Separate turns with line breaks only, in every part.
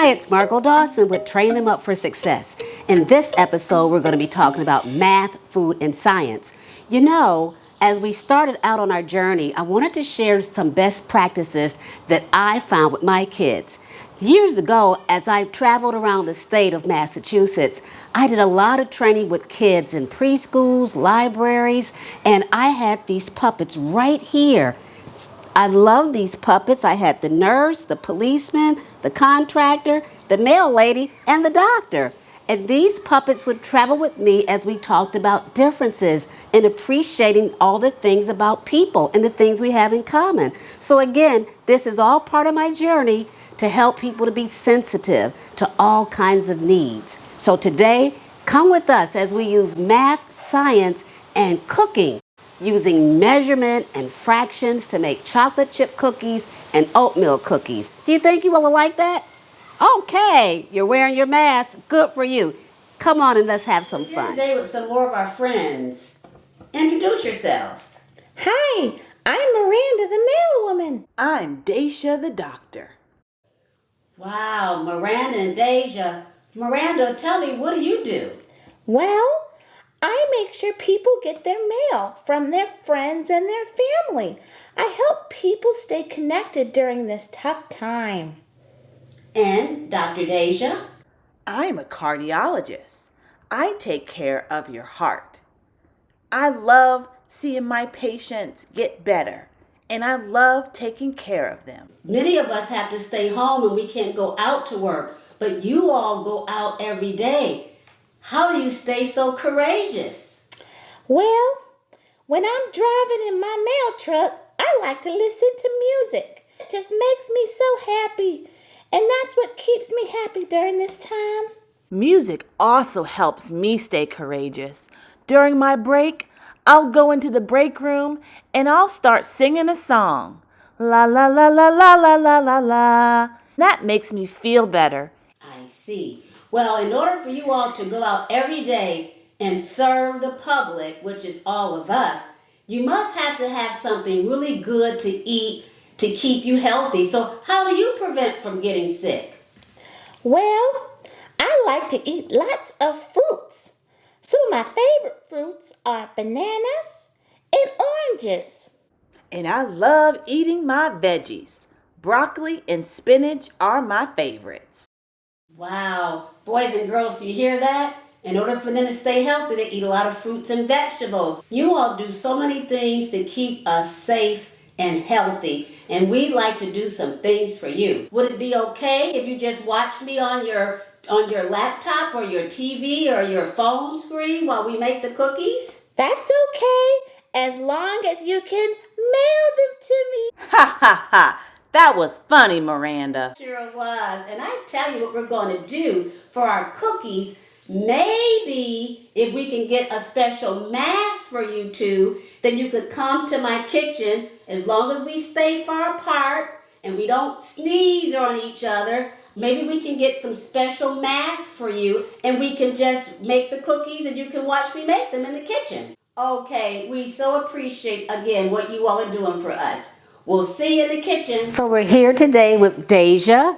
Hi, it's Margot Dawson with Train Them Up for Success. In this episode, we're going to be talking about math, food, and science. You know, as we started out on our journey, I wanted to share some best practices that I found with my kids. Years ago, as I traveled around the state of Massachusetts, I did a lot of training with kids in preschools, libraries, and I had these puppets right here. I love these puppets. I had the nurse, the policeman, the contractor, the mail lady, and the doctor. And these puppets would travel with me as we talked about differences and appreciating all the things about people and the things we have in common. So again, this is all part of my journey to help people to be sensitive to all kinds of needs. So today, come with us as we use math, science, and cooking, using measurement and fractions to make chocolate chip cookies and oatmeal cookies. Do you think you will like that? Okay, you're wearing your mask. Good for you. Come on and let's have some fun. Today with some more of our friends. Introduce yourselves.
Hi, I'm Miranda the mail woman.
I'm Daisha the doctor.
Wow, Miranda and Deja. Miranda, tell me, what do you do?
Well, I make sure people get their mail from their friends and their family. I help people stay connected during this tough time.
And Dr. Deja?
I'm a cardiologist. I take care of your heart. I love seeing my patients get better, and I love taking care of them.
Many of us have to stay home and we can't go out to work, but you all go out every day. How do you stay so courageous?
Well, when I'm driving in my mail truck, I like to listen to music. It just makes me so happy, and that's what keeps me happy during this time.
Music also helps me stay courageous. During my break, I'll go into the break room and I'll start singing a song. La la la la la la la la la. That makes me feel better.
I see. Well, in order for you all to go out every day and serve the public, which is all of us, you must have to have something really good to eat to keep you healthy. So how do you prevent from getting sick?
Well, I like to eat lots of fruits. Some of my favorite fruits are bananas and oranges.
And I love eating my veggies. Broccoli and spinach are my favorites.
Wow. Boys and girls, you hear that? In order for them to stay healthy, they eat a lot of fruits and vegetables. You all do so many things to keep us safe and healthy, and we'd like to do some things for you. Would it be okay if you just watch me on your laptop or your TV or your phone screen while we make the cookies?
That's okay, as long as you can mail them to me.
Ha ha ha! That was funny, Miranda.
Sure was. And I tell you what we're going to do for our cookies. Maybe if we can get a special mask for you two, then you could come to my kitchen as long as we stay far apart and we don't sneeze on each other. Maybe we can get some special masks for you and we can just make the cookies and you can watch me make them in the kitchen. Okay, we so appreciate, again, what you all are doing for us. We'll see you in the kitchen. So we're here today with Deja,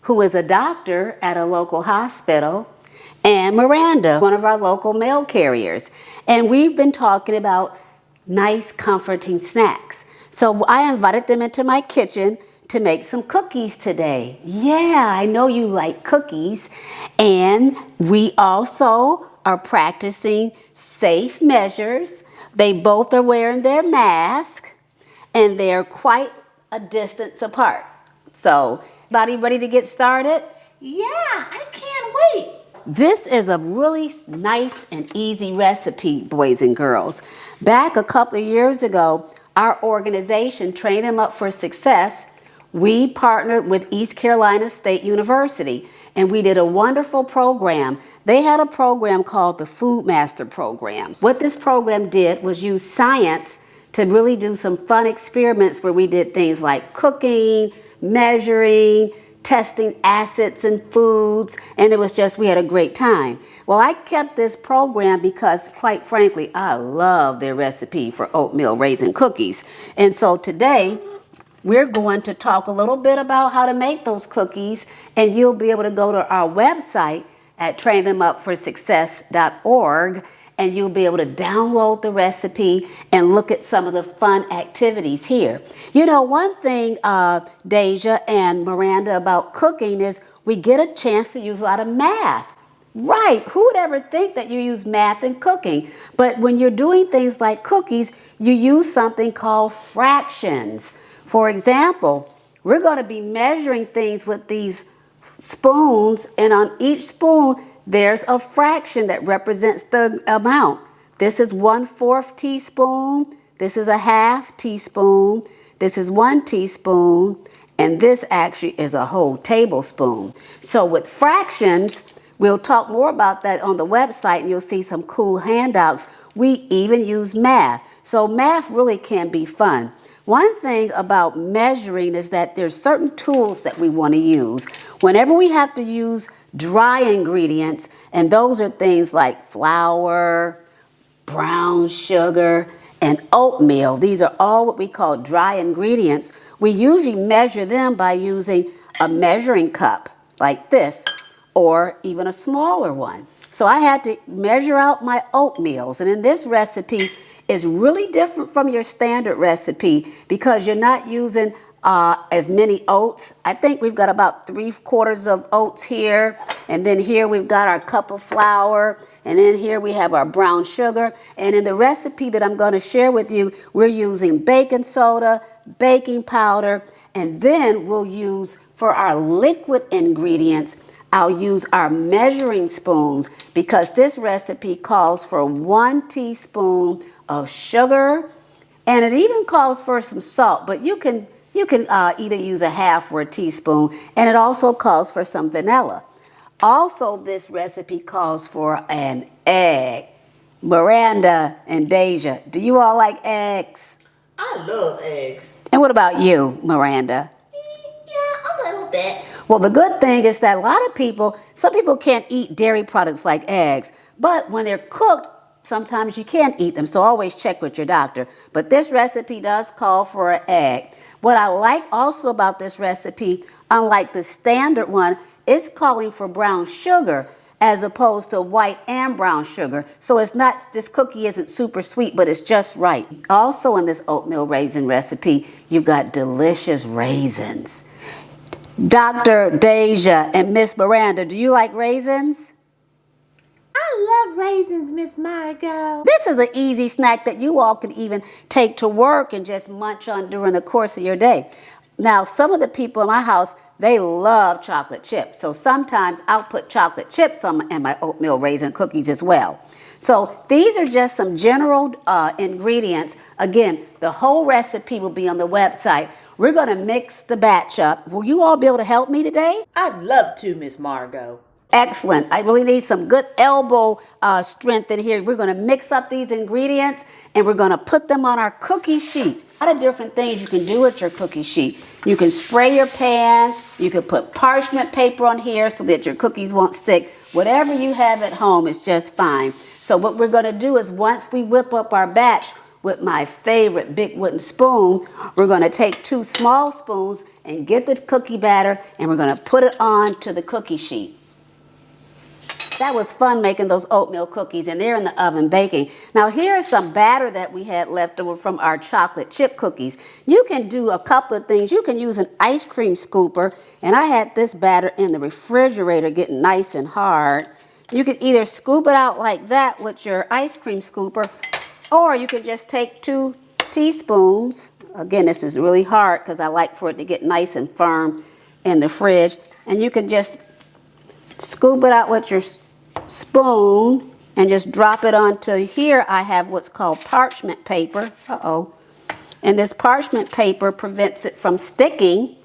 who is a doctor at a local hospital, and Miranda, one of our local mail carriers. And we've been talking about nice, comforting snacks. So I invited them into my kitchen to make some cookies today. Yeah, I know you like cookies. And we also are practicing safe measures. They both are wearing their mask, and they're quite a distance apart. So, everybody ready to get started?
Yeah, I can't wait.
This is a really nice and easy recipe, boys and girls. Back a couple of years ago, our organization, Train Them Up for Success, we partnered with East Carolina State University, and we did a wonderful program. They had a program called the Food Master Program. What this program did was use science to really do some fun experiments where we did things like cooking, measuring, testing acids in foods, and it was just, we had a great time. Well, I kept this program because, quite frankly, I love their recipe for oatmeal raisin cookies. And so today, we're going to talk a little bit about how to make those cookies, and you'll be able to go to our website at trainthemupforsuccess.org, and you'll be able to download the recipe and look at some of the fun activities here. You know, one thing, Deja and Miranda, about cooking is we get a chance to use a lot of math. Right, who would ever think that you use math in cooking? But when you're doing things like cookies, you use something called fractions. For example, we're going to be measuring things with these spoons, and on each spoon, there's a fraction that represents the amount. This is 1/4 teaspoon, this is a 1/2 teaspoon, this is 1 teaspoon, and this actually is a whole tablespoon. So with fractions, we'll talk more about that on the website, and you'll see some cool handouts. We even use math. So math really can be fun. One thing about measuring is that there's certain tools that we want to use. Whenever we have to use dry ingredients, and those are things like flour, brown sugar, and oatmeal. These are all what we call dry ingredients. We usually measure them by using a measuring cup like this, or even a smaller one. So I had to measure out my oatmeals, and in this recipe is really different from your standard recipe because you're not using as many oats. I think we've got about 3/4 of oats here, and then here we've got our cup of flour, and then here we have our brown sugar. And in the recipe that I'm going to share with you, we're using baking soda, baking powder, and then we'll use, for our liquid ingredients, I'll use our measuring spoons because this recipe calls for 1 teaspoon of sugar, and it even calls for some salt, but you can either use a 1/2 or a teaspoon, and it also calls for some vanilla. Also, this recipe calls for an egg. Miranda and Deja, do you all like eggs?
I love eggs.
And what about you, Miranda?
Yeah, a little bit.
Well, the good thing is that a lot of people, some people can't eat dairy products like eggs, but when they're cooked, sometimes you can't eat them, so always check with your doctor. But this recipe does call for an egg. What I like also about this recipe, unlike the standard one, it's calling for brown sugar as opposed to white and brown sugar. So it's not, this cookie isn't super sweet, but it's just right. Also in this oatmeal raisin recipe, you've got delicious raisins. Dr. Deja and Miss Miranda, do you like raisins?
I love raisins, Miss Margot.
This is an easy snack that you all can even take to work and just munch on during the course of your day. Now, some of the people in my house, they love chocolate chips. So sometimes I'll put chocolate chips in my oatmeal raisin cookies as well. So these are just some general ingredients. Again, the whole recipe will be on the website. We're going to mix the batch up. Will you all be able to help me today?
I'd love to, Miss Margot.
Excellent. I really need some good elbow strength in here. We're going to mix up these ingredients and we're going to put them on our cookie sheet. A lot of different things you can do with your cookie sheet. You can spray your pan. You can put parchment paper on here so that your cookies won't stick. Whatever you have at home is just fine. So what we're going to do is once we whip up our batch with my favorite big wooden spoon, we're going to take 2 small spoons and get the cookie batter and we're going to put it onto the cookie sheet. That was fun making those oatmeal cookies, and they're in the oven baking. Now here's some batter that we had left over from our chocolate chip cookies. You can do a couple of things. You can use an ice cream scooper, and I had this batter in the refrigerator getting nice and hard. You can either scoop it out like that with your ice cream scooper, or you can just take 2 teaspoons. Again, this is really hard because I like for it to get nice and firm in the fridge. And you can just scoop it out with your spoon and just drop it onto here. I have what's called parchment paper. And this parchment paper prevents it from sticking.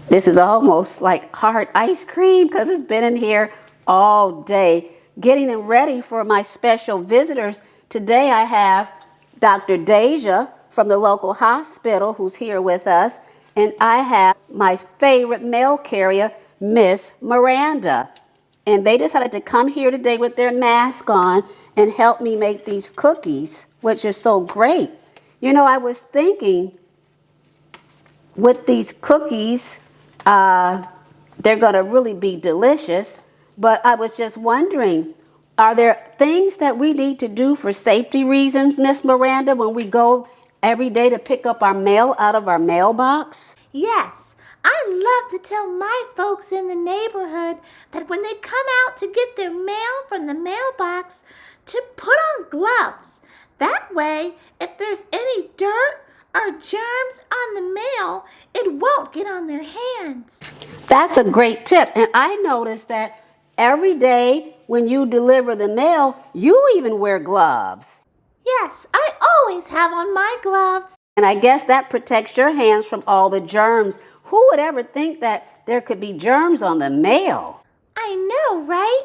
This is almost like hard ice cream because it's been in here all day. Getting them ready for my special visitors. Today I have Dr. Deja from the local hospital who's here with us. And I have my favorite mail carrier, Miss Miranda. And they decided to come here today with their mask on and help me make these cookies, which is so great. You know, I was thinking with these cookies, they're going to really be delicious. But I was just wondering, are there things that we need to do for safety reasons, Miss Miranda, when we go every day to pick up our mail out of our mailbox?
Yes, I love to tell my folks in the neighborhood that when they come out to get their mail from the mailbox, to put on gloves. That way, if there's any dirt or germs on the mail, it won't get on their hands.
That's a great tip. And I noticed that every day when you deliver the mail, you even wear gloves.
Yes, I always have on my gloves.
And I guess that protects your hands from all the germs. Who would ever think that there could be germs on the mail?
I know, right?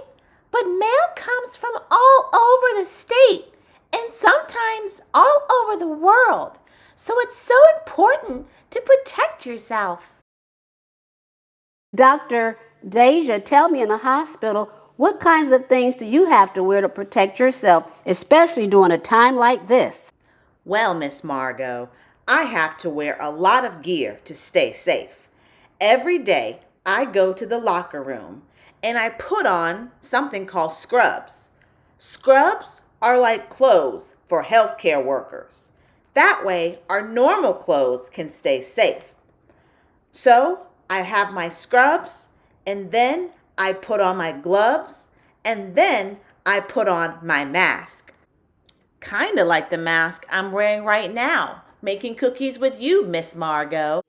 But mail comes from all over the state and sometimes all over the world. So it's so important to protect yourself.
Dr. Deja, tell me, in the hospital, what kinds of things do you have to wear to protect yourself, especially during a time like this?
Well, Miss Margot, I have to wear a lot of gear to stay safe. Every day, I go to the locker room and I put on something called scrubs. Scrubs are like clothes for healthcare workers. That way, our normal clothes can stay safe. So, I have my scrubs, and then I put on my gloves, and then I put on my mask. Kinda like the mask I'm wearing right now, making cookies with you, Miss Margot.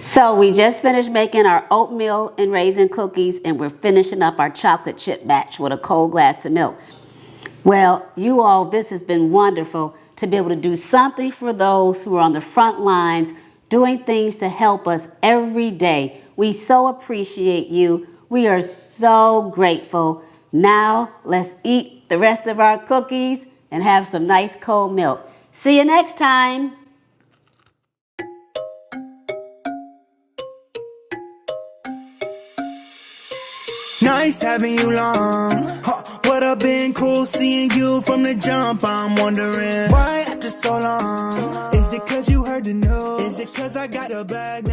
So we just finished making our oatmeal and raisin cookies, and we're finishing up our chocolate chip batch with a cold glass of milk. Well, you all, this has been wonderful to be able to do something for those who are on the front lines, doing things to help us every day. We so appreciate you. We are so grateful. Now, let's eat the rest of our cookies and have some nice cold milk. See you next time.
Nice having you long. Huh, would have been cool seeing you from the jump. I'm wondering why after so long. Is it cause you heard the news? Is it cause I got a bag?